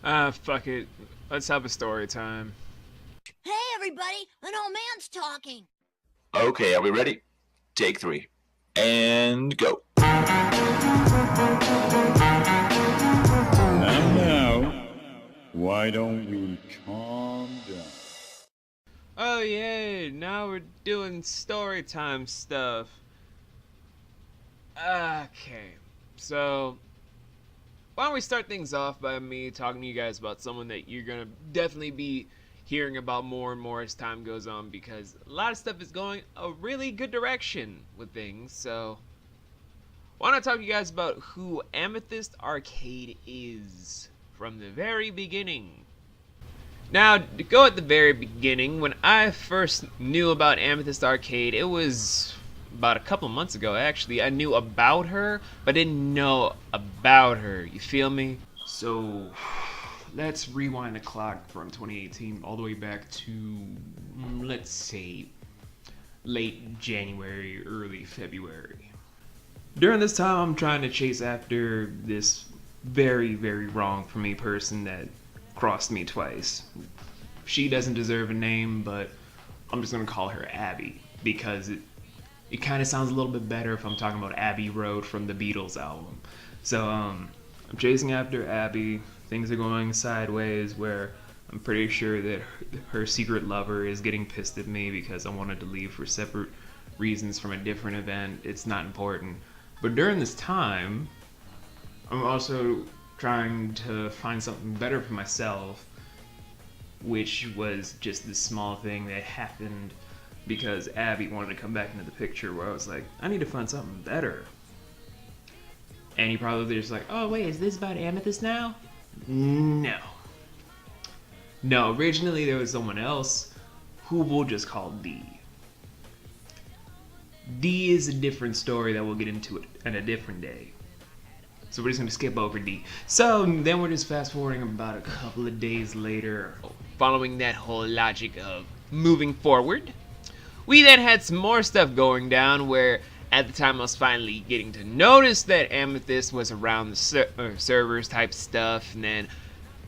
Fuck it. Let's have a story time. Hey, everybody! An old man's talking. Okay, are we ready? Take three. And go. And now, why don't we calm down? Oh yeah, now we're doing story time stuff. Okay, so why don't we start things off by me talking to you guys about someone that you're gonna definitely be hearing about more and more as time goes on, because a lot of stuff is going a really good direction with things. So why don't I talk to you guys about who Amethyst Arcade is from the very beginning. Now, to go at the very beginning, when I first knew about Amethyst Arcade, it was about a couple months ago actually. I knew about her, but didn't know about her, you feel me? So, let's rewind the clock from 2018 all the way back to, let's say, late January, early February. During this time, I'm trying to chase after this very, very wrong for me person that crossed me twice. She doesn't deserve a name, but I'm just gonna call her Abby because it kind of sounds a little bit better if I'm talking about Abbey Road from the Beatles album. So I'm chasing after Abby. Things are going sideways where I'm pretty sure that her secret lover is getting pissed at me because I wanted to leave for separate reasons from a different event. It's not important. But during this time, I'm also trying to find something better for myself, which was just this small thing that happened because Abby wanted to come back into the picture, where I was like, I need to find something better. And you probably just like, oh wait, is this about Amethyst now? No. No, originally there was someone else who we'll just call D. D is a different story that we'll get into it on a different day. So we're just gonna skip over D. So then we're just fast forwarding about a couple of days later. Following that whole logic of moving forward, we then had some more stuff going down where at the time I was finally getting to notice that Amethyst was around the servers type stuff, and then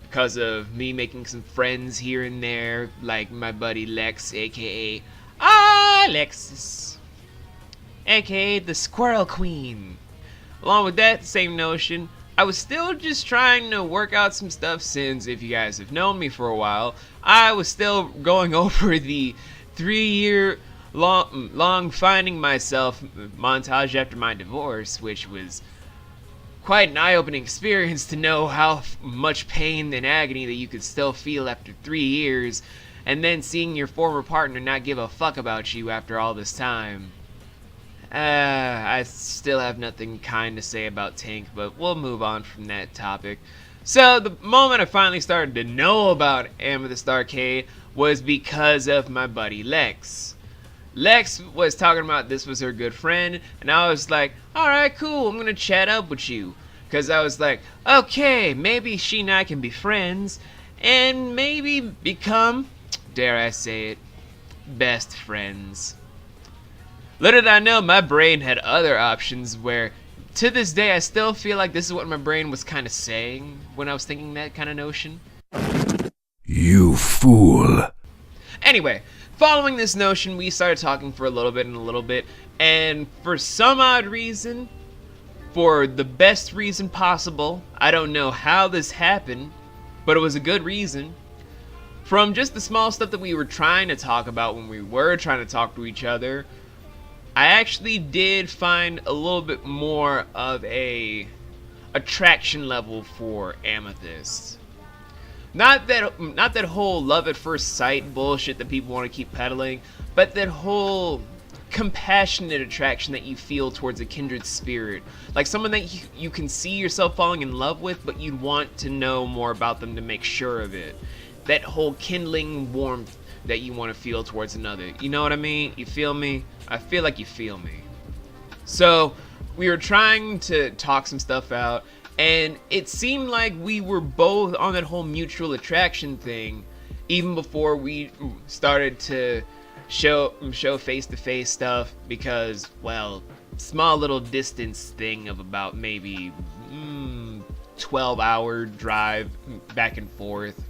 because of me making some friends here and there, like my buddy Lex, aka Alexis, aka the Squirrel Queen. Along with that same notion, I was still just trying to work out some stuff, since if you guys have known me for a while, I was still going over the 3-year long finding myself montage after my divorce, which was quite an eye-opening experience to know how much pain and agony that you could still feel after 3 years, and then seeing your former partner not give a fuck about you after all this time. I still have nothing kind to say about Tank, but we'll move on from that topic. So the moment I finally started to know about Amethyst Arcade was because of my buddy Lex. Lex was talking about this was her good friend, and I was like, alright, cool, I'm gonna chat up with you. Because I was like, okay, maybe she and I can be friends, and maybe become, dare I say it, best friends. Little did I know, my brain had other options where, to this day, I still feel like this is what my brain was kind of saying when I was thinking that kind of notion. You fool. Anyway, following this notion, we started talking for a little bit, and for some odd reason, for the best reason possible, I don't know how this happened, but it was a good reason. From just the small stuff that we were trying to talk about when we were trying to talk to each other, I actually did find a little bit more of a attraction level for Amethyst. Not that whole love at first sight bullshit that people want to keep peddling, but that whole compassionate attraction that you feel towards a kindred spirit. Like someone that you can see yourself falling in love with, but you'd want to know more about them to make sure of it. That whole kindling warmth that you want to feel towards another. You know what I mean? You feel me? I feel like you feel me. So we were trying to talk some stuff out, and it seemed like we were both on that whole mutual attraction thing even before we started to show face-to-face stuff, because, well, small little distance thing of about maybe 12-hour drive back and forth.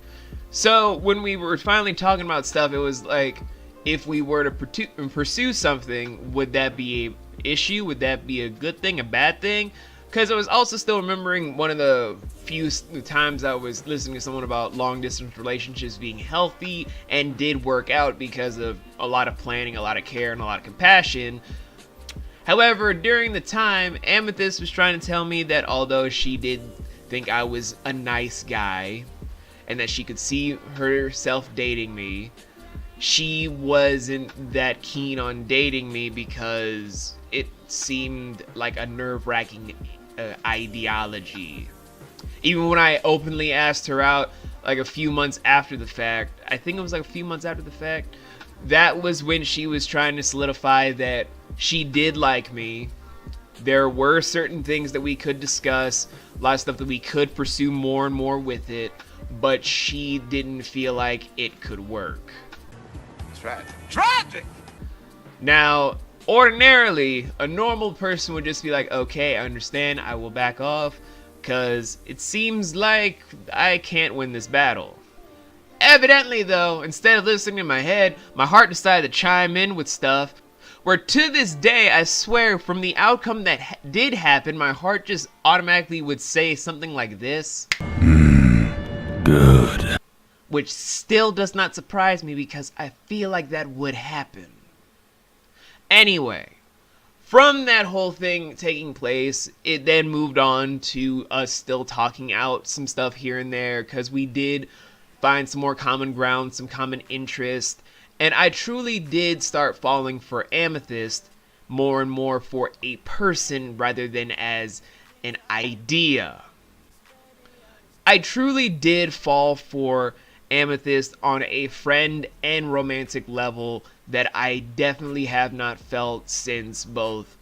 So when we were finally talking about stuff, it was like, if we were to pursue something, would that be an issue? Would that be a good thing, a bad thing? Because I was also still remembering one of the few times I was listening to someone about long distance relationships being healthy and did work out because of a lot of planning, a lot of care, and a lot of compassion. However, during the time, Amethyst was trying to tell me that although she did think I was a nice guy and that she could see herself dating me, she wasn't that keen on dating me because it seemed like a nerve-wracking ideology. Even when I openly asked her out, like a few months after the fact, I think it was like a few months after the fact, that was when she was trying to solidify that she did like me. There were certain things that we could discuss, a lot of stuff that we could pursue more and more with it, but she didn't feel like it could work. Tragic! Now, ordinarily, a normal person would just be like, okay, I understand, I will back off, because it seems like I can't win this battle. Evidently, though, instead of listening to my head, my heart decided to chime in with stuff, where to this day, I swear, from the outcome that did happen, my heart just automatically would say something like this. Good. Which still does not surprise me because I feel like that would happen. Anyway, from that whole thing taking place, it then moved on to us still talking out some stuff here and there because we did find some more common ground, some common interest, and I truly did start falling for Amethyst more and more for a person rather than as an idea. I truly did fall for Amethyst on a friend and romantic level that I definitely have not felt since both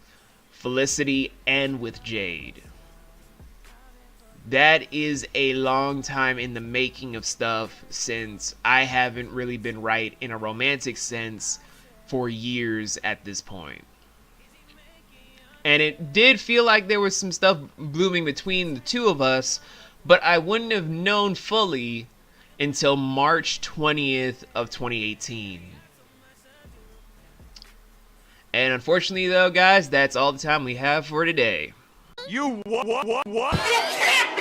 Felicity and with Jade. That is a long time in the making of stuff, since I haven't really been right in a romantic sense for years at this point. And it did feel like there was some stuff blooming between the two of us, but I wouldn't have known fully until March 20th of 2018. And unfortunately though, guys, that's all the time we have for today. You what? You can't